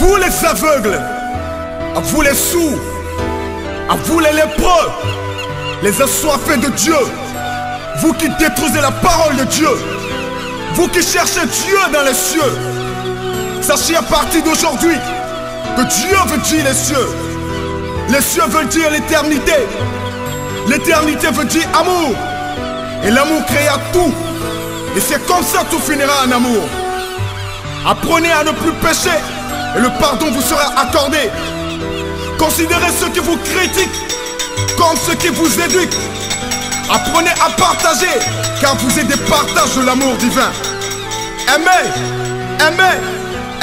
vous les aveugles, à vous les sourds, à vous les lépreux, les assoiffés de Dieu, vous qui détruisez la parole de Dieu, vous qui cherchez Dieu dans les cieux, sachez à partir d'aujourd'hui que Dieu veut dire les cieux. Les cieux veulent dire l'éternité. L'éternité veut dire amour. Et l'amour créa tout. Et c'est comme ça que tout finira en amour. Apprenez à ne plus pécher et le pardon vous sera accordé. Considérez ceux qui vous critiquent comme ceux qui vous éduquent. Apprenez à partager car vous êtes des partages de l'amour divin. Aimez, aimez,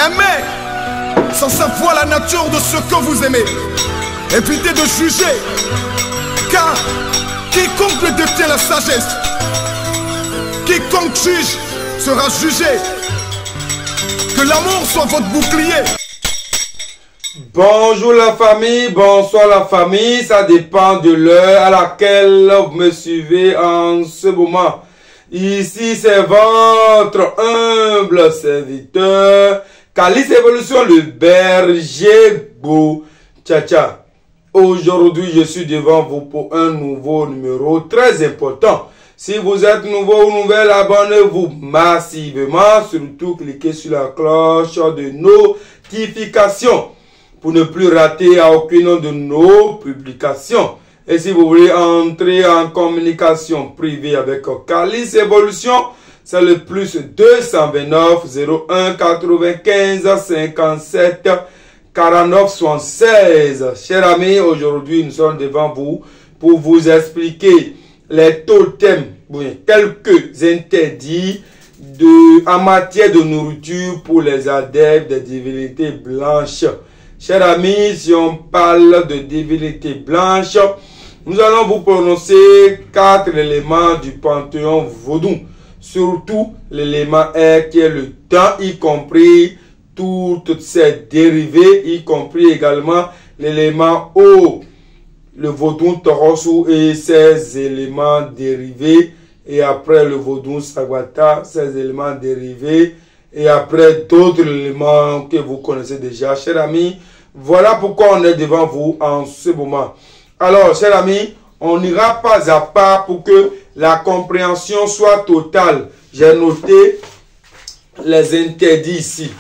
aimez sans savoir la nature de ce que vous aimez. Évitez de juger car quiconque détient la sagesse, quiconque juge sera jugé. Que l'amour soit votre bouclier. Bonjour la famille, bonsoir la famille, ça dépend de l'heure à laquelle vous me suivez en ce moment. Ici c'est votre humble serviteur, Calice Evolution, le berger beau. Tcha. Aujourd'hui je suis devant vous pour un nouveau numéro très important. Si vous êtes nouveau ou nouvelle, abonnez-vous massivement. Surtout, cliquez sur la cloche de notification pour ne plus rater aucune de nos publications. Et si vous voulez entrer en communication privée avec Calice Evolution, c'est le plus 229 01 95 57 49 76. Chers amis, aujourd'hui nous sommes devant vous pour vous expliquer les totems, quelques interdits en matière de nourriture pour les adeptes des divinités blanches. Chers amis, si on parle de divinités blanches, nous allons vous prononcer 4 éléments du panthéon vaudou. Surtout l'élément R qui est le temps, y compris toutes ses dérivés, y compris également l'élément O, le vaudou Torosu et ses éléments dérivés, et après le vaudou Sagwata, ses éléments dérivés, et après d'autres éléments que vous connaissez déjà. Chers amis, voilà pourquoi on est devant vous en ce moment. Alors, chers amis, on n'ira pas à pas pour que la compréhension soit totale. J'ai noté les interdits ici.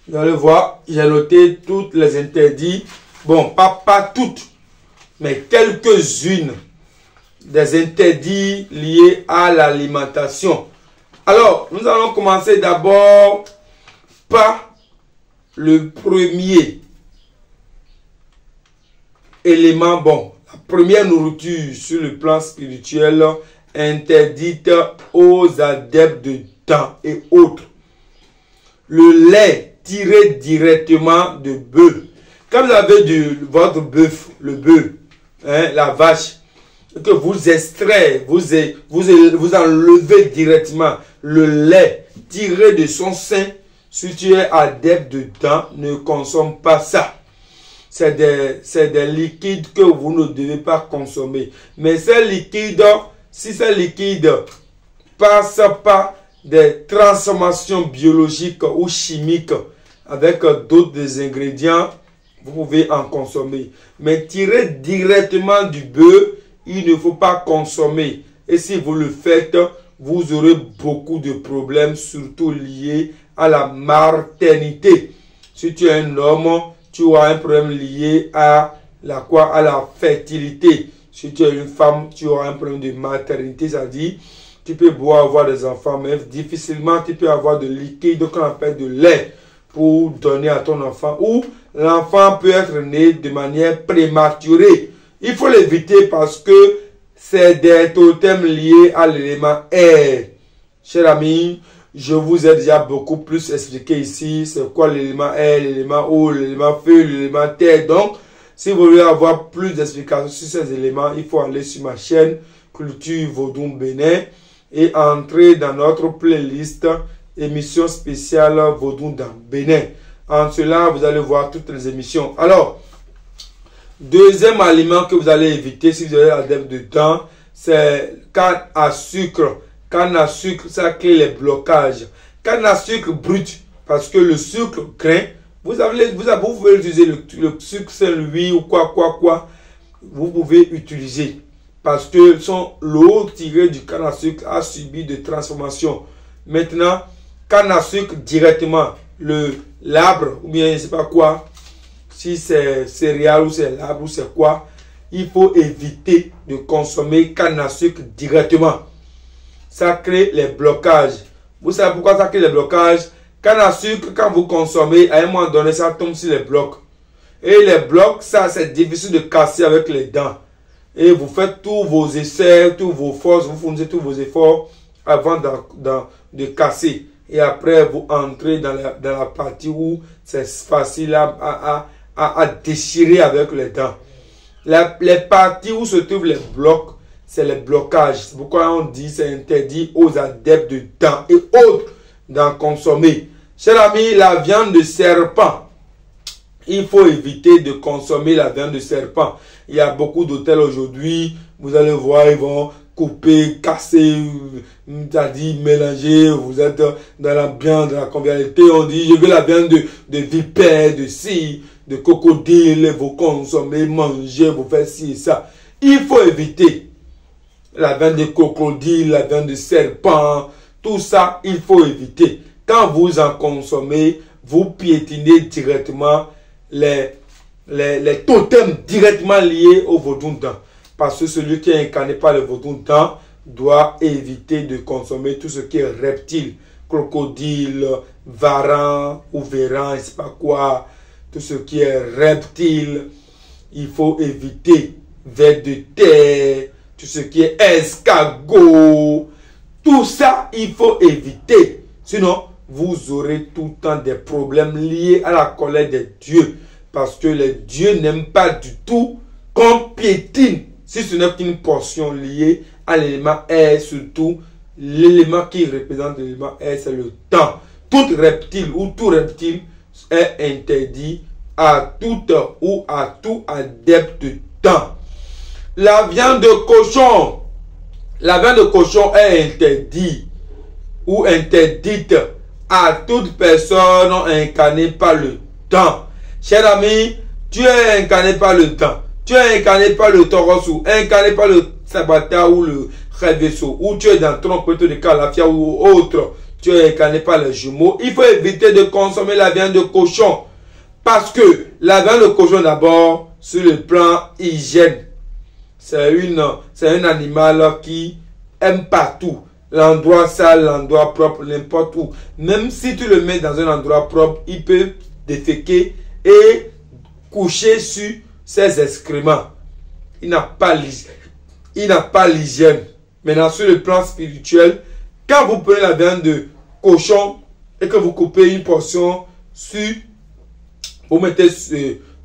Vous allez voir, j'ai noté toutes les interdits. Bon, pas toutes, mais quelques-unes des interdits liés à l'alimentation. Alors, nous allons commencer d'abord par le premier élément. Bon, la première nourriture sur le plan spirituel interdite aux adeptes de temps et autres. Le lait tiré directement de bœuf. Quand vous avez votre bœuf, le bœuf, la vache, que vous extrayez, vous enlevez directement le lait tiré de son sein, si tu es adepte de temps, ne consomme pas ça. C'est des liquides que vous ne devez pas consommer. Mais ces liquides, si ces liquides passent par des transformations biologiques ou chimiques avec d'autres ingrédients, vous pouvez en consommer. Mais tirer directement du bœuf, il ne faut pas consommer. Et si vous le faites, vous aurez beaucoup de problèmes, surtout liés à la maternité. Si tu es un homme, tu auras un problème lié à la fertilité. Si tu es une femme, tu auras un problème de maternité, c'est-à-dire tu peux avoir des enfants, mais difficilement tu peux avoir de liquide qu'on appelle de lait pour donner à ton enfant, ou l'enfant peut être né de manière prématurée. Il faut l'éviter parce que c'est des totems liés à l'élément air. Chers amis, je vous ai déjà beaucoup plus expliqué ici c'est quoi l'élément air, l'élément eau, l'élément feu, l'élément terre. Donc, si vous voulez avoir plus d'explications sur ces éléments, il faut aller sur ma chaîne Culture Vaudou Bénin et entrer dans notre playlist émission spéciale Vaudou dans Bénin. En cela, vous allez voir toutes les émissions. Alors, deuxième aliment que vous allez éviter si vous avez adepte de temps, c'est canne à sucre. Canne à sucre, ça crée les blocages. Canne à sucre brut, parce que le sucre grain, Vous pouvez utiliser le sucre Saint-Louis ou quoi. Vous pouvez utiliser. Parce que l'eau tirée du canne à sucre a subi de transformation. Maintenant, canne à sucre directement, l'arbre ou bien je ne sais pas quoi, si c'est céréales ou c'est l'arbre ou c'est quoi, il faut éviter de consommer canne à sucre directement. Ça crée les blocages. Vous savez pourquoi ça crée les blocages? Canne à sucre, quand vous consommez, à un moment donné, ça tombe sur les blocs. Et les blocs, ça c'est difficile de casser avec les dents. Et vous faites tous vos essais, tous vos forces, vous fournissez tous vos efforts avant de casser. Et après, vous entrez dans la partie où c'est facile à déchirer avec les dents. Les parties où se trouvent les blocs, c'est les blocages. C'est pourquoi on dit c'est interdit aux adeptes de dents et autres d'en consommer. Chers amis, la viande de serpent, il faut éviter de consommer la viande de serpent. Il y a beaucoup d'hôtels aujourd'hui, vous allez voir, ils vont couper, casser, c'est-à-dire mélanger, vous êtes dans la viande, dans la convivialité, on dit, je veux la viande de vipère, de scie, de crocodile, vous consommez, mangez, vous faites ci et ça. Il faut éviter la viande de crocodile, la viande de serpent, tout ça, il faut éviter. Quand vous en consommez, vous piétinez directement les totems directement liés au vaudou-dent. Parce que celui qui est incarné par le vaudou-dent doit éviter de consommer tout ce qui est reptile, crocodile, varan ou véran, je ne sais pas quoi, tout ce qui est reptile, il faut éviter vers de terre, tout ce qui est escargot, tout ça, il faut éviter. Sinon, vous aurez tout le temps des problèmes liés à la colère des dieux. Parce que les dieux n'aiment pas du tout qu'on piétine. Si ce n'est qu'une portion liée à l'élément air, surtout l'élément qui représente l'élément air, c'est le temps. Tout reptile ou tout reptile est interdit à toute ou à tout adepte de temps. La viande de cochon. La viande de cochon est interdite ou interdite à toute personne incarnée par le temps. Cher ami, tu es incarné par le temps. Tu es incarné par le tauros ou incarné par le sabata ou le révesso. Ou tu es dans trompette de calafia ou autre. Tu es incarné par les jumeaux. Il faut éviter de consommer la viande de cochon. Parce que la viande de cochon d'abord, sur le plan hygiène, c'est un animal qui aime partout. L'endroit sale, l'endroit propre, n'importe où. Même si tu le mets dans un endroit propre, il peut déféquer et coucher sur ses excréments. Il n'a pas l'hygiène. Maintenant, sur le plan spirituel, quand vous prenez la viande de cochon et que vous coupez une portion vous mettez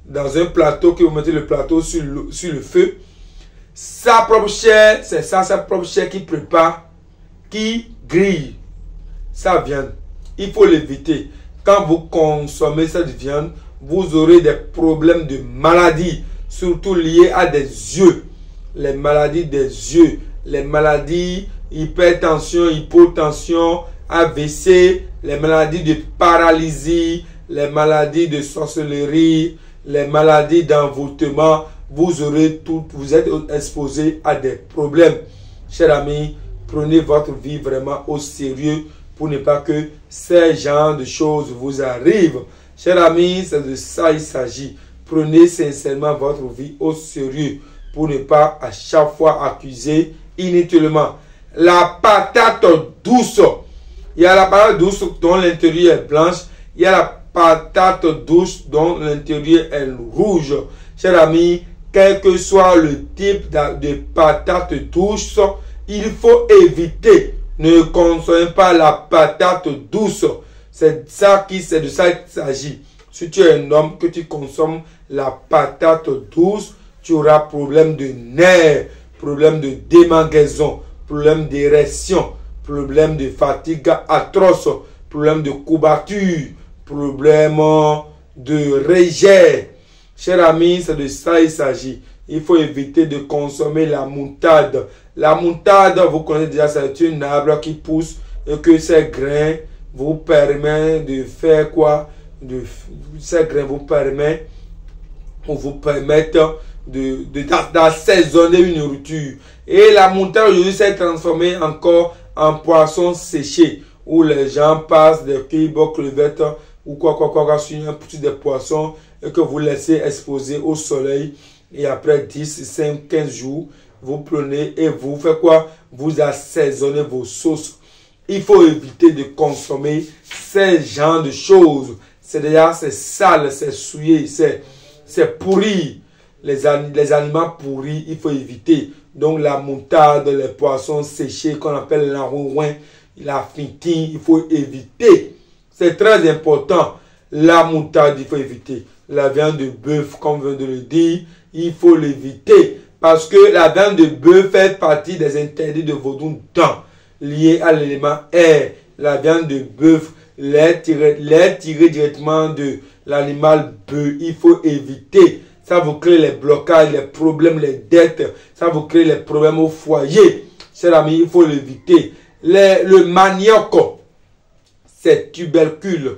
dans un plateau, que vous mettez le plateau sur le feu, sa propre chair, c'est ça, sa propre chair qui prépare, qui grille sa viande. Il faut l'éviter. Quand vous consommez cette viande, vous aurez des problèmes de maladies, surtout liés à des yeux. Les maladies des yeux, les maladies hypertension, hypotension, AVC, les maladies de paralysie, les maladies de sorcellerie, les maladies d'envoûtement. Vous êtes exposé à des problèmes. Chers amis, prenez votre vie vraiment au sérieux pour ne pas que ces genres de choses vous arrivent. Chers amis, c'est de ça il s'agit. Prenez sincèrement votre vie au sérieux pour ne pas à chaque fois accuser inutilement. La patate douce. Il y a la patate douce dont l'intérieur est blanche. Il y a la patate douce dont l'intérieur est rouge. Chers amis, quel que soit le type de patate douce, il faut éviter. Ne consommez pas la patate douce. C'est de ça qu'il s'agit. Si tu es un homme que tu consommes la patate douce, tu auras problème de nerfs, problème de démangeaison, problème d'érection, problème de fatigue atroce, problème de courbature, problème de rejet. Chers amis, c'est de ça il s'agit. Il faut éviter de consommer la moutarde. La moutarde, vous connaissez déjà, c'est un arbre qui pousse et que ses grains vous permettent de faire quoi? ces grains vous permettent d'assaisonner une nourriture. Et la moutarde aujourd'hui s'est transformée encore en poisson séché, où les gens passent des kibos, crevettes ou quoi sur un petit de poisson et que vous laissez exposer au soleil. Et après 10, 5, 15 jours, vous prenez et vous faites quoi? Vous assaisonnez vos sauces. Il faut éviter de consommer ces genres de choses. C'est déjà, c'est sale, c'est souillé, c'est pourri. Les aliments pourris, il faut éviter. Donc la moutarde, les poissons séchés qu'on appelle l'enrouin, la fintine, il faut éviter. C'est très important. La moutarde, il faut éviter. La viande de bœuf, comme je viens de le dire, il faut l'éviter. Parce que la viande de bœuf fait partie des interdits de vaudou temps liés à l'élément air. La viande de bœuf, l'air tiré directement de l'animal bœuf, il faut éviter. Ça vous crée les blocages, les problèmes, les dettes. Ça vous crée les problèmes au foyer. Chers amis, il faut l'éviter. Le manioc, c'est tubercule.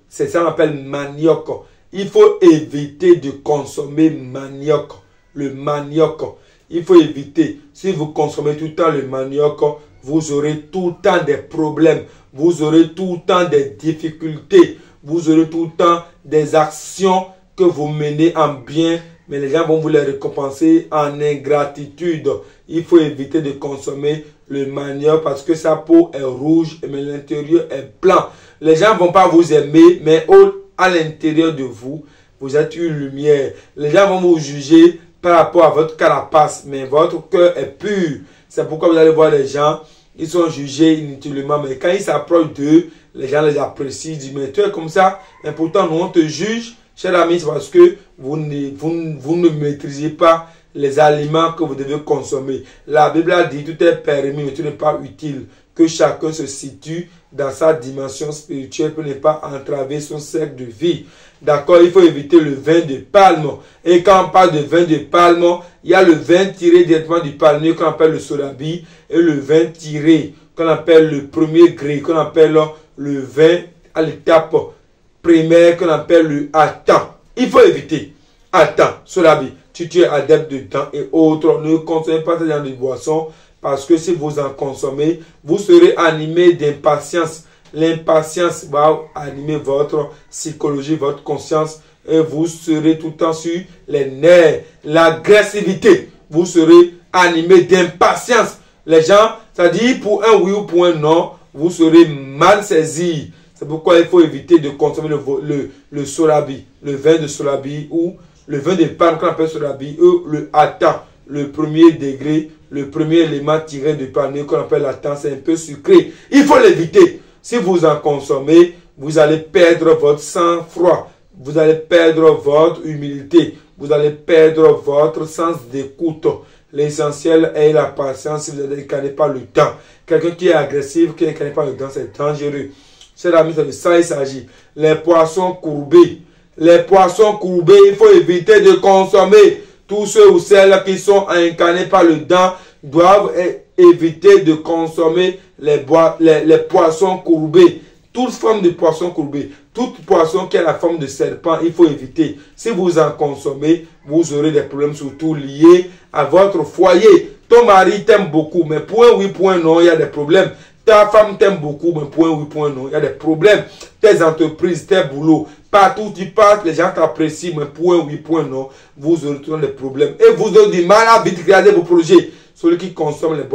C'est ça qu'on appelle manioc. Il faut éviter de consommer manioc. Le manioc, il faut éviter. Si vous consommez tout le temps le manioc, vous aurez tout le temps des problèmes. Vous aurez tout le temps des difficultés. Vous aurez tout le temps des actions que vous menez en bien, mais les gens vont vous les récompenser en ingratitude. Il faut éviter de consommer le manioc parce que sa peau est rouge, mais l'intérieur est blanc. Les gens ne vont pas vous aimer, mais à l'intérieur de vous, vous êtes une lumière. Les gens vont vous juger par rapport à votre carapace, mais votre cœur est pur. C'est pourquoi vous allez voir les gens, ils sont jugés inutilement, mais quand ils s'approchent d'eux, les gens les apprécient, ils disent, mais tu es comme ça, et pourtant nous on te juge. Chers amis, c'est parce que vous ne maîtrisez pas les aliments que vous devez consommer. La Bible a dit tout est permis, mais tout n'est pas utile. Que chacun se situe dans sa dimension spirituelle pour ne pas entraver son cercle de vie. D'accord, il faut éviter le vin de palme. Et quand on parle de vin de palme, il y a le vin tiré directement du palmier qu'on appelle le solabi et le vin tiré qu'on appelle le premier gré, qu'on appelle le vin à l'étape primaire qu'on appelle le attend. Il faut éviter. Attends, solabi, tu es adepte de temps et autres. Ne consommez pas ce genre de boissons parce que si vous en consommez, vous serez animé d'impatience. L'impatience va animer votre psychologie, votre conscience et vous serez tout le temps sur les nerfs. L'agressivité, vous serez animé d'impatience. Les gens, ça dit pour un oui ou pour un non, vous serez mal saisi. C'est pourquoi il faut éviter de consommer le solabi, le vin de solabi ou le vin de palme qu'on appelle solabi ou le attend, le premier degré, le premier élément tiré du palmier qu'on appelle attend, c'est un peu sucré. Il faut l'éviter. Si vous en consommez, vous allez perdre votre sang-froid, vous allez perdre votre humilité, vous allez perdre votre sens d'écoute. L'essentiel est la patience si vous n'incarnez pas le temps. Quelqu'un qui est agressif, qui n'incarne pas le temps, c'est dangereux. Chers amis, c'est de ça il s'agit. Les poissons courbés. Les poissons courbés, il faut éviter de consommer. Tous ceux ou celles qui sont incarnés par le dent doivent éviter de consommer les poissons courbés. Toute forme de poisson courbé, toute poisson qui a la forme de serpent, il faut éviter. Si vous en consommez, vous aurez des problèmes surtout liés à votre foyer. Ton mari t'aime beaucoup, mais point oui, point non, il y a des problèmes. Ta femme t'aime beaucoup, mais point oui, point non, il y a des problèmes. Tes entreprises, tes boulots, partout où tu passes, les gens t'apprécient, mais point oui, point non, vous aurez toujours des problèmes. Et vous aurez du mal à vite réaliser vos projets. Celui qui consomme les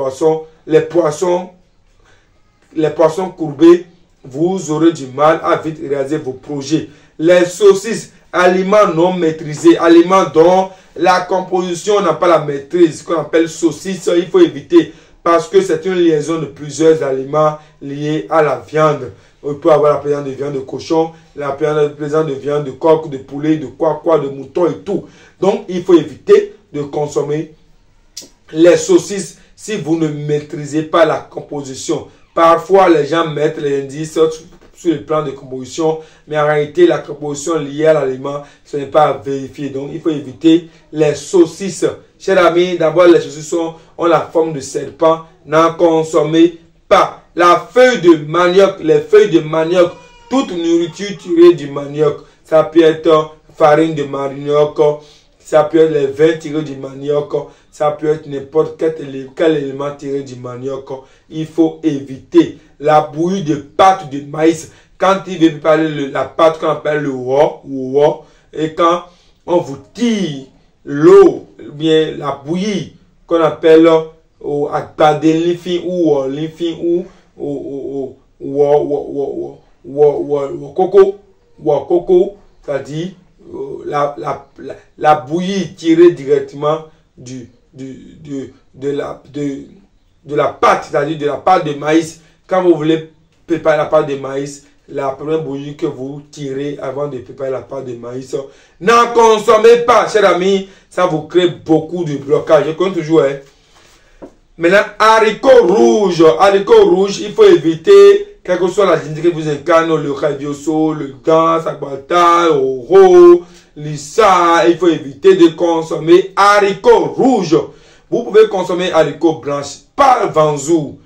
poissons courbés, vous aurez du mal à vite réaliser vos projets. Les saucisses, aliments non maîtrisés, aliments dont la composition n'a pas la maîtrise, qu'on appelle saucisse, il faut éviter. Parce que c'est une liaison de plusieurs aliments liés à la viande. On peut avoir la présence de viande de cochon, la présence de viande de coq, de poulet, de quoi, de mouton et tout. Donc, il faut éviter de consommer les saucisses si vous ne maîtrisez pas la composition. Parfois, les gens mettent les indices sur le plan de composition, mais en réalité, la composition liée à l'aliment, ce n'est pas à vérifier. Donc, il faut éviter les saucisses. Chers amis, d'abord, les saucisses ont la forme de serpent. N'en consommez pas. La feuille de manioc, les feuilles de manioc toute nourriture tirée du manioc. Ça peut être farine de manioc, ça peut être les vins tirés du manioc, ça peut être n'importe quel élément tiré du manioc. Il faut éviter la bouillie de pâte de maïs. Quand il veut préparer la pâte qu'on appelle le wo, et quand on vous tire l'eau, bien la bouillie qu'on appelle coco, c'est-à-dire la bouillie tirée directement de la pâte, c'est-à-dire de la pâte de maïs. Quand vous voulez préparer la pâte de maïs, la première bouillie que vous tirez avant de préparer la pâte de maïs, n'en consommez pas, chers amis, ça vous crée beaucoup de blocage. Je connais toujours, hein. Maintenant, haricots rouges, il faut éviter, quelle que soit la dignité que vous incarnez, le rabioso, le gans, sabata, le oro, l'issa, il faut éviter de consommer haricots rouges. Vous pouvez consommer haricots blancs, pas vanzou,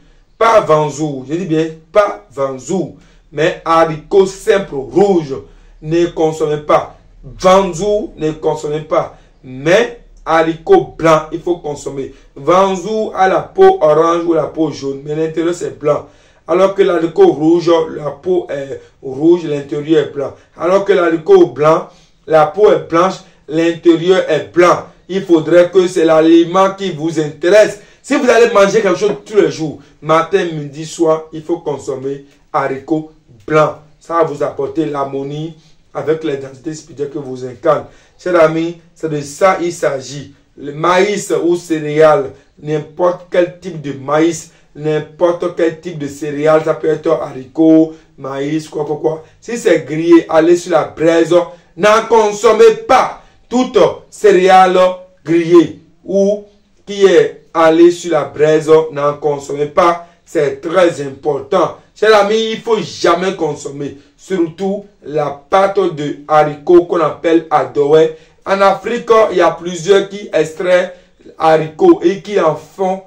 je dis bien, pas vanzou, mais haricots simples rouges, ne consommez pas. Vanzou, ne consommez pas, mais haricots blancs, il faut consommer. Vanzou a la peau orange ou la peau jaune, mais l'intérieur c'est blanc. Alors que l'haricot rouge, la peau est rouge, l'intérieur est blanc. Alors que l'haricot blanc, la peau est blanche, l'intérieur est blanc. Il faudrait que c'est l'aliment qui vous intéresse. Si vous allez manger quelque chose tous les jours, matin, midi, soir, il faut consommer haricots blancs. Ça va vous apporter l'harmonie avec l'identité spirituelle que vous incarnez. Chers amis, c'est de ça il s'agit. Le maïs ou céréales, n'importe quel type de maïs, n'importe quel type de céréales, ça peut être haricot, maïs, quoi. Si c'est grillé, allez sur la braise, n'en consommez pas toute céréale grillée ou qui est allée sur la braise, n'en consommez pas. C'est très important. Chers amis, il ne faut jamais consommer, surtout la pâte de haricot qu'on appelle adoé. En Afrique, il y a plusieurs qui extraient haricots et qui en font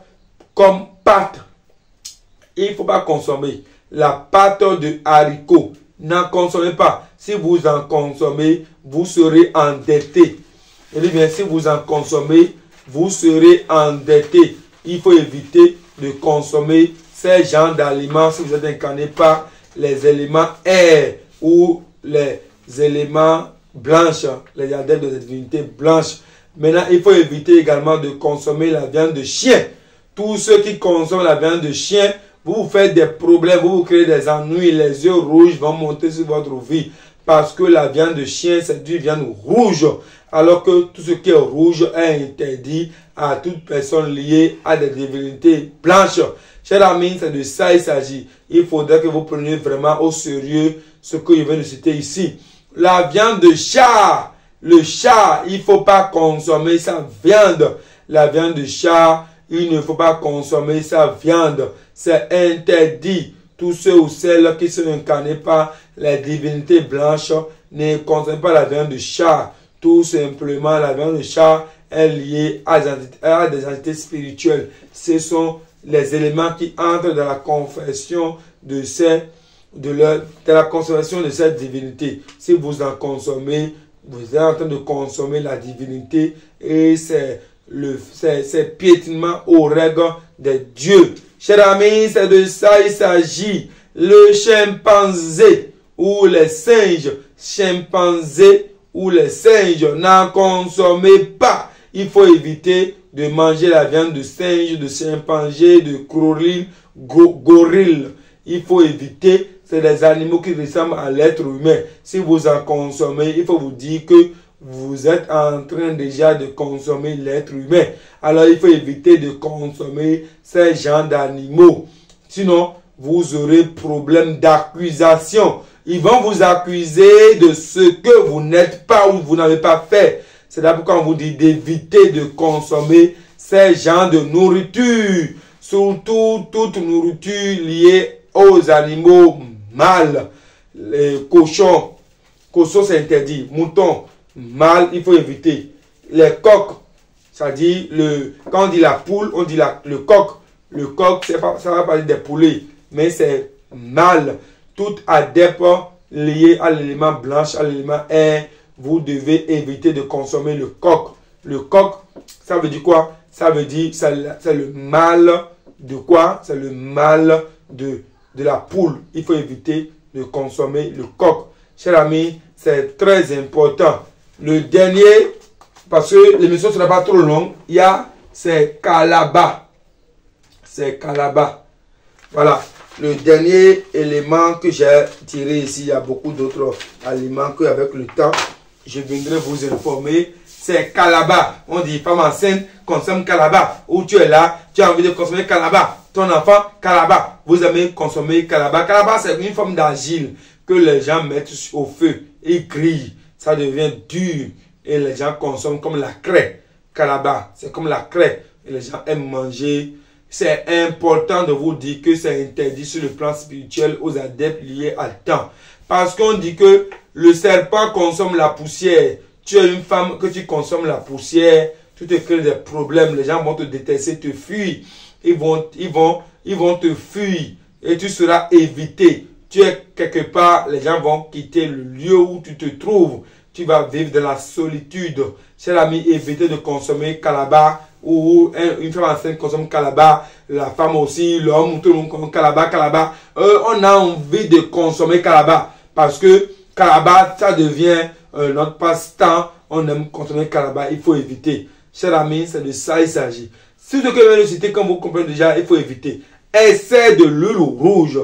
comme pâte. Il ne faut pas consommer la pâte de haricot. N'en consommez pas. Si vous en consommez, vous serez endetté. Et bien, si vous en consommez, vous serez endetté. Il faut éviter de consommer ces genres d'aliments si vous êtes incarné par les éléments air ou les éléments blanches, les adeptes de la divinité blanche. Maintenant, il faut éviter également de consommer la viande de chien. Tous ceux qui consomment la viande de chien, vous vous faites des problèmes, vous vous créez des ennuis, les yeux rouges vont monter sur votre vie. Parce que la viande de chien, c'est du viande rouge. Alors que tout ce qui est rouge est interdit à toute personne liée à des divinités blanches. Chers amis, c'est de ça il s'agit. Il faudrait que vous preniez vraiment au sérieux ce que je viens de citer ici. La viande de chat, le chat, il ne faut pas consommer sa viande. La viande de chat, il ne faut pas consommer sa viande. C'est interdit. Tous ceux ou celles qui sont incarnés par les divinités blanches ne consomment pas la viande de chat. Tout simplement, la viande de chat est liée à des entités spirituelles. Ce sont les éléments qui entrent dans la confession de la consommation de cette divinité. Si vous en consommez, vous êtes en train de consommer la divinité et c'est piétinement aux règles des dieux. Chers amis, c'est de ça il s'agit. Le chimpanzé ou les singes, n'en consommez pas. Il faut éviter de manger la viande de singe, de chimpanzé, de gorille. Il faut éviter, c'est des animaux qui ressemblent à l'être humain. Si vous en consommez, il faut vous dire que vous êtes en train déjà de consommer l'être humain. Alors il faut éviter de consommer ces genres d'animaux. Sinon, vous aurez problème d'accusation. Ils vont vous accuser de ce que vous n'êtes pas ou vous n'avez pas fait. C'est là pourquoi on vous dit d'éviter de consommer ces genres de nourriture. Surtout toute nourriture liée aux animaux mâles. Les cochons c'est interdit. Moutons, mâles, il faut éviter. Les coqs, c'est-à-dire, quand on dit la poule, on dit le coq. Le coq, ça va pas dire des poulets, mais c'est mâle. Tout adepte liés à l'élément blanche, à l'élément air, vous devez éviter de consommer le coq. Le coq, ça veut dire quoi? Ça veut dire, c'est le mâle de quoi? C'est le mâle de la poule. Il faut éviter de consommer le coq. Chers amis, c'est très important. Le dernier, parce que l'émission ne sera pas trop longue, il y a, c'est Kalaba. C'est Kalaba. Voilà. Le dernier élément que j'ai tiré ici, il y a beaucoup d'autres aliments qu'avec le temps, je viendrai vous informer. C'est Kalaba. On dit femme enceinte consomme Kalaba. Ou tu es là, tu as envie de consommer Kalaba. Ton enfant, Kalaba. Vous aimez consommer Kalaba. Kalaba, c'est une forme d'argile que les gens mettent au feu et grillent. Ça devient dur et les gens consomment comme la craie. Kalaba, c'est comme la craie. Et les gens aiment manger. C'est important de vous dire que c'est interdit sur le plan spirituel aux adeptes liés à temps. Parce qu'on dit que le serpent consomme la poussière. Tu es une femme que tu consommes la poussière, tu te crées des problèmes. Les gens vont te détester, te fuir. Ils vont te fuir et tu seras évité. Tu es quelque part, les gens vont quitter le lieu où tu te trouves. Tu vas vivre dans la solitude. Chers amis, évitez de consommer Kalaba. Ou une femme enceinte consomme Kalaba, la femme aussi, l'homme, tout le monde consomme Kalaba. On a envie de consommer Kalaba parce que Kalaba, ça devient notre passe-temps. On aime consommer Kalaba, il faut éviter. Chers amis, c'est de ça il s'agit. Si ce que je viens de citer, comme vous comprenez déjà, il faut éviter. Essaie de l'huile rouge.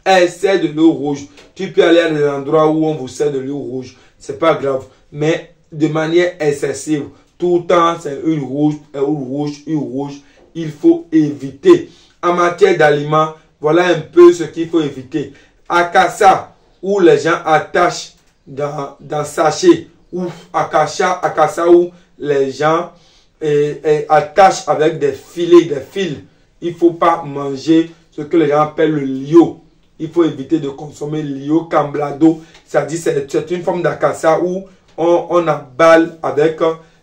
Essaie de l'eau rouge. Tu peux aller à des endroits où on vous sert de l'eau rouge. C'est pas grave. Mais de manière excessive. Tout le temps, c'est une rouge, une rouge. Il faut éviter. En matière d'aliments, voilà un peu ce qu'il faut éviter. Akassa, où les gens attachent dans sachet. Ou akassa, où les gens attachent avec des filets, des fils. Il ne faut pas manger ce que les gens appellent le lio. Il faut éviter de consommer lio, camblado. C'est-à-dire c'est une forme d'acassa où on aballe avec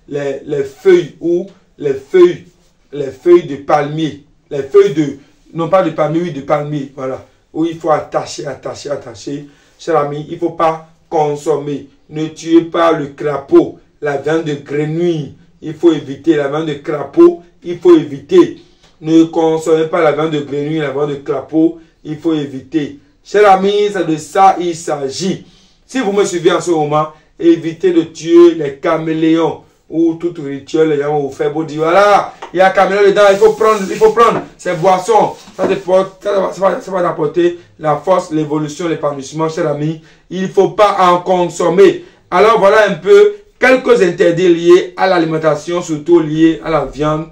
les feuilles ou les feuilles de palmier, les feuilles de, non pas de palmier, oui de palmier, voilà, où il faut attacher. Chers amis, il ne faut pas consommer, ne tuez pas le crapaud, la viande de grenouille, il faut éviter la viande de crapaud, il faut éviter, ne consommez pas la viande de grenouille, la viande de crapaud, il faut éviter. Chers amis, c'est de ça il s'agit. Si vous me suivez en ce moment, évitez de tuer les caméléons. Ou tout rituel, les gens vont vous faire pour dire voilà, il y a un caméléon dedans, il faut prendre ces boissons. Ça va apporter la force, l'évolution, l'épanouissement, chers amis. Il ne faut pas en consommer. Alors voilà un peu quelques interdits liés à l'alimentation, surtout liés à la viande,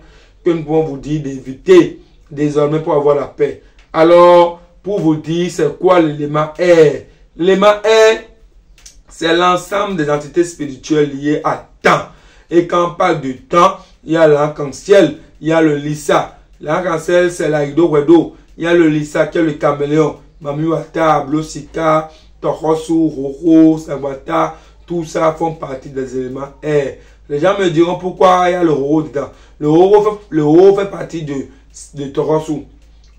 que nous pouvons vous dire d'éviter désormais pour avoir la paix. Alors, pour vous dire, c'est quoi l'élément air? L'élément air, c'est l'ensemble des entités spirituelles liées à temps. Et quand on parle de temps, il y a l'arc-en-ciel, il y a le lissa. L'arc-en-ciel, c'est l'Aïdo-Wedo. Il y a le lissa qui est le caméléon. Mamiwata, Blosika, Torosu, Roro, Sabata, tout ça font partie des éléments air. Les gens me diront pourquoi il y a le Roro dedans. Le Roro fait partie de Torosu.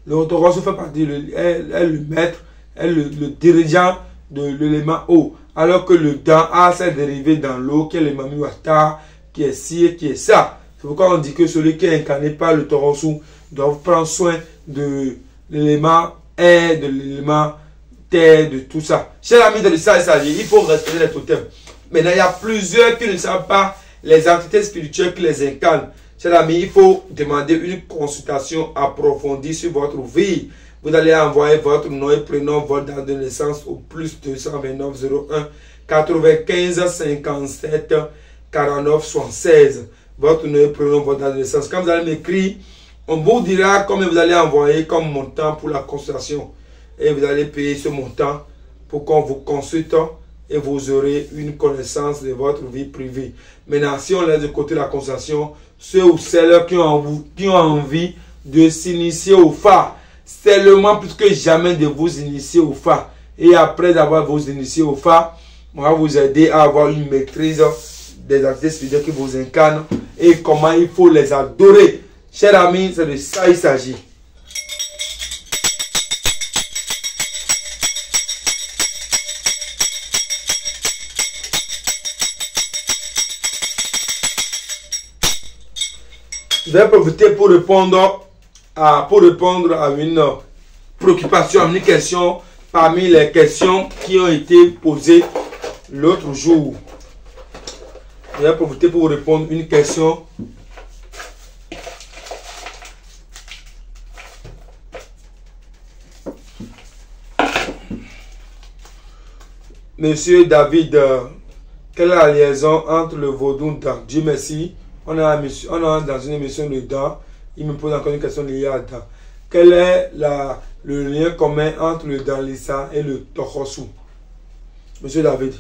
Le Torosu fait partie, est le maître, est le dirigeant de l'élément eau. Alors que le dent a ses dérivés dans l'eau, qui est le Mamiwata, qui est ci et qui est ça. C'est pourquoi on dit que celui qui est incarné par le Torosu doit prendre soin de l'élément air, de l'élément terre, de tout ça. Chers amis, de ça il s'agit. Il faut respecter les totems. Maintenant, il y a plusieurs qui ne savent pas les entités spirituelles qui les incarnent. Chers amis, il faut demander une consultation approfondie sur votre vie. Vous allez envoyer votre nom et prénom, votre date de naissance au plus 229 01 95 57 49 76. Votre nom et prénom, votre date de naissance. Quand vous allez m'écrire, on vous dira combien vous allez envoyer comme montant pour la consultation. Et vous allez payer ce montant pour qu'on vous consulte et vous aurez une connaissance de votre vie privée. Maintenant, si on laisse de côté la consultation, ceux ou celles qui ont envie de s'initier au phare, c'est le moment plus que jamais de vous initier au phare. Et après avoir vous initié au phare, on va vous aider à avoir une maîtrise des entités spirituelles qui vous incarnent et comment il faut les adorer. Chers amis, c'est de ça il s'agit. Je vais profiter pour répondre à une préoccupation, à une question parmi les questions qui ont été posées l'autre jour. Je vais profiter pour répondre à une question. Monsieur David, quelle est la liaison entre le vaudou dent? Dieu merci. On est dans une émission de dents. Il me pose encore une question liée à dents. Quel est le lien commun entre le dent lissa et le tohosu? Monsieur David.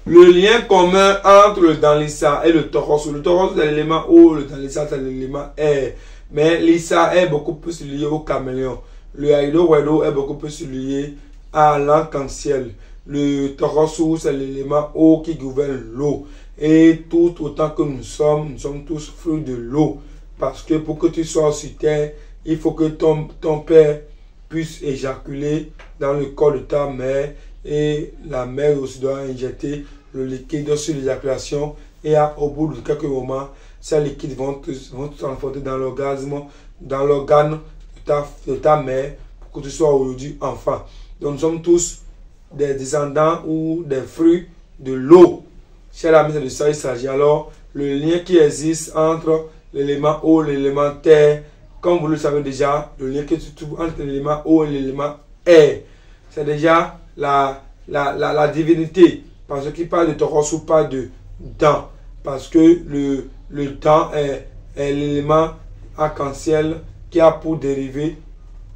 Le lien commun entre le dent lissa et le tohosu. Le tohosu c'est l'élément O, le dent lissa c'est l'élément R. Mais lissa est beaucoup plus lié au caméléon. Le Aido Wedo est beaucoup plus lié à l'arc-en-ciel. Le tohosu c'est l'élément O qui gouverne l'eau. Et tout autant que nous sommes tous fruits de l'eau. Parce que pour que tu sois sur terre, il faut que ton père puisse éjaculer dans le corps de ta mère. Et la mère aussi doit injecter le liquide sur l'éjaculation. Et au bout de quelques moments, ces liquides vont transporter dans l'organe de ta mère pour que tu sois aujourd'hui enfant. Donc nous sommes tous des descendants ou des fruits de l'eau. Cher ami, c'est de ça il s'agit. Alors, le lien qui existe entre l'élément eau et l'élément terre, comme vous le savez déjà, le lien qui se trouve entre l'élément eau et l'élément air, c'est déjà la divinité. Parce qu'il parle de tohosu, pas de dent. Parce que le dent est l'élément arc-en-ciel qui a pour dérivé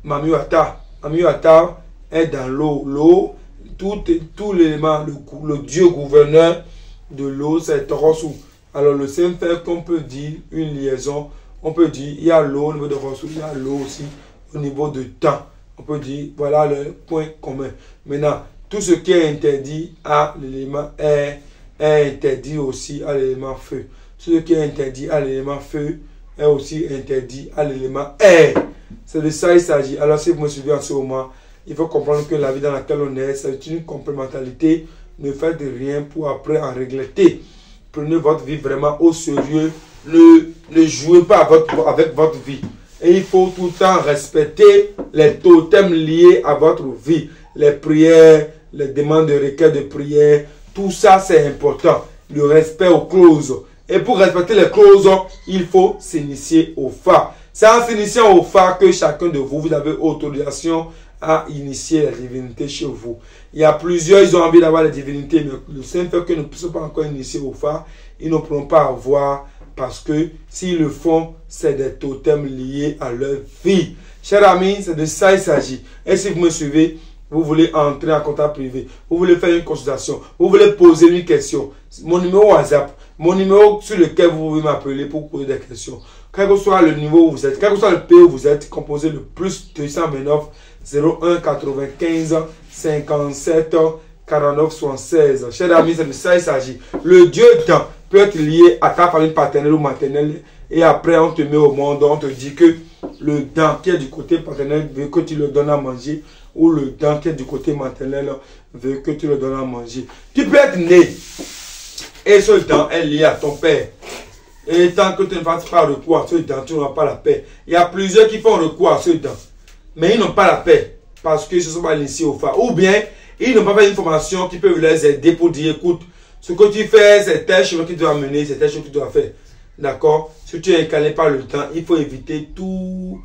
Mamiwata. Mamiwata est dans l'eau. L'eau, tout l'élément, le dieu gouverneur de l'eau, c'est tohosu. Alors le same fait qu'on peut dire une liaison, on peut dire il y a l'eau au niveau de tohosu, il y a l'eau aussi au niveau de temps. On peut dire voilà le point commun. Maintenant, tout ce qui est interdit à l'élément air est interdit aussi à l'élément feu. Ce qui est interdit à l'élément feu est aussi interdit à l'élément air. C'est de ça il s'agit. Alors si vous me suivez en ce moment, il faut comprendre que la vie dans laquelle on est, c'est une complémentarité. Ne faites rien pour après en regretter. Prenez votre vie vraiment au sérieux. Ne jouez pas avec votre vie. Et il faut tout le temps respecter les totems liés à votre vie. Les prières, les demandes de requêtes de prière. Tout ça, c'est important. Le respect aux clauses. Et pour respecter les clauses, il faut s'initier au phare. C'est en s'initiant au phare que chacun de vous, vous avez autorisation à initier la divinité chez vous. Il y a plusieurs, ils ont envie d'avoir la divinité, mais le simple fait que nous ne puissions pas encore initier au phare, ils ne pourront pas avoir, parce que s'ils le font, c'est des totems liés à leur vie. Chers amis, c'est de ça il s'agit. Et si vous me suivez, vous voulez entrer en contact privé, vous voulez faire une consultation, vous voulez poser une question, mon numéro WhatsApp, mon numéro sur lequel vous pouvez m'appeler pour poser des questions. Quel que soit le niveau où vous êtes, quel que soit le pays où vous êtes, composez le plus 229 01 95 57 49 76. Chers amis, c'est de ça il s'agit. Le Dieu temps peut être lié à ta famille paternelle ou maternelle. Et après, on te met au monde, on te dit que le dent qui est du côté paternel veut que tu le donnes à manger. Ou le dent qui est du côté maternel veut que tu le donnes à manger. Tu peux être né et ce dent est lié à ton père. Et tant que tu ne fasses pas recours à ce dent, tu n'auras pas la paix. Il y a plusieurs qui font recours à ce dent, mais ils n'ont pas la paix parce qu'ils ne se sont pas initiés au phare. Ou bien, ils n'ont pas fait une formation qui peut les aider pour dire, écoute, ce que tu fais, c'est tel chemin que tu dois mener, c'est tel chemin que tu dois faire. D'accord? Si tu es incalé par le temps, il faut éviter tous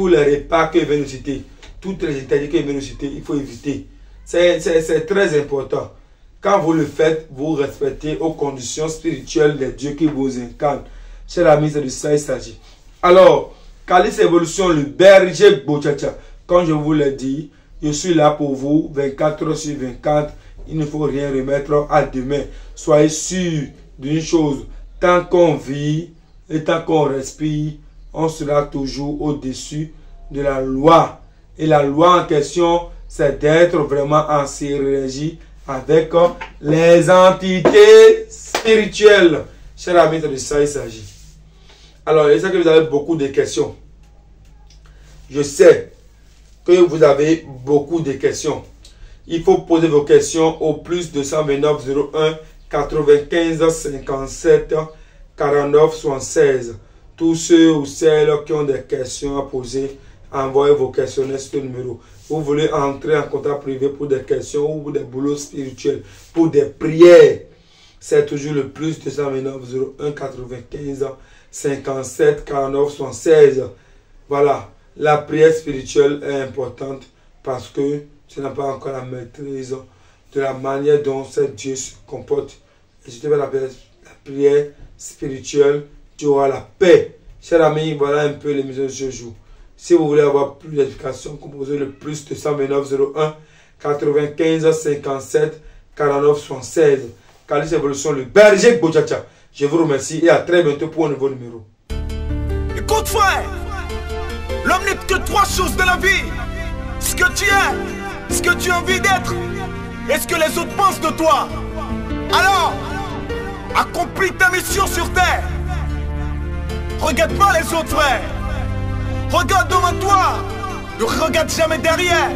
les repas que je viens de citer. Toutes les interdits que je viens de citer, il faut éviter. C'est très important. Quand vous le faites, vous respectez aux conditions spirituelles des dieux qui vous incarnent. Chers amis, c'est de ça il s'agit. Alors, Calice Évolution, le berger Bochacha. Comme je vous l'ai dit, je suis là pour vous 24 heures sur 24. Il ne faut rien remettre à demain. Soyez sûrs d'une chose. Tant qu'on vit et tant qu'on respire, on sera toujours au-dessus de la loi. Et la loi en question, c'est d'être vraiment en synergie avec les entités spirituelles. Chers amis, c'est de ça il s'agit. Alors, je sais que vous avez beaucoup de questions. Je sais que vous avez beaucoup de questions. Il faut poser vos questions au plus 229 01 95 57 49 76. Tous ceux ou celles qui ont des questions à poser, envoyez vos questionnaires sur ce numéro. Vous voulez entrer en contact privé pour des questions ou pour des boulots spirituels, pour des prières, c'est toujours le plus 229 01 95 57 49 76. Voilà, la prière spirituelle est importante parce que tu n'as pas encore la maîtrise de la manière dont ce Dieu se comporte. Et si tu fais la prière spirituelle, tu auras la paix. Chers amis, voilà un peu l'émission de ce jour. Si vous voulez avoir plus d'explications, composez le plus 229 01 95 57 49 76. Calice Évolution, le berger Bochacha. Je vous remercie et à très bientôt pour un nouveau numéro. Écoute frère, l'homme n'est que trois choses de la vie. Ce que tu es, ce que tu as envie d'être et ce que les autres pensent de toi. Alors, accomplis ta mission sur terre. Regarde pas les autres frères. Regarde devant toi. Ne regarde jamais derrière.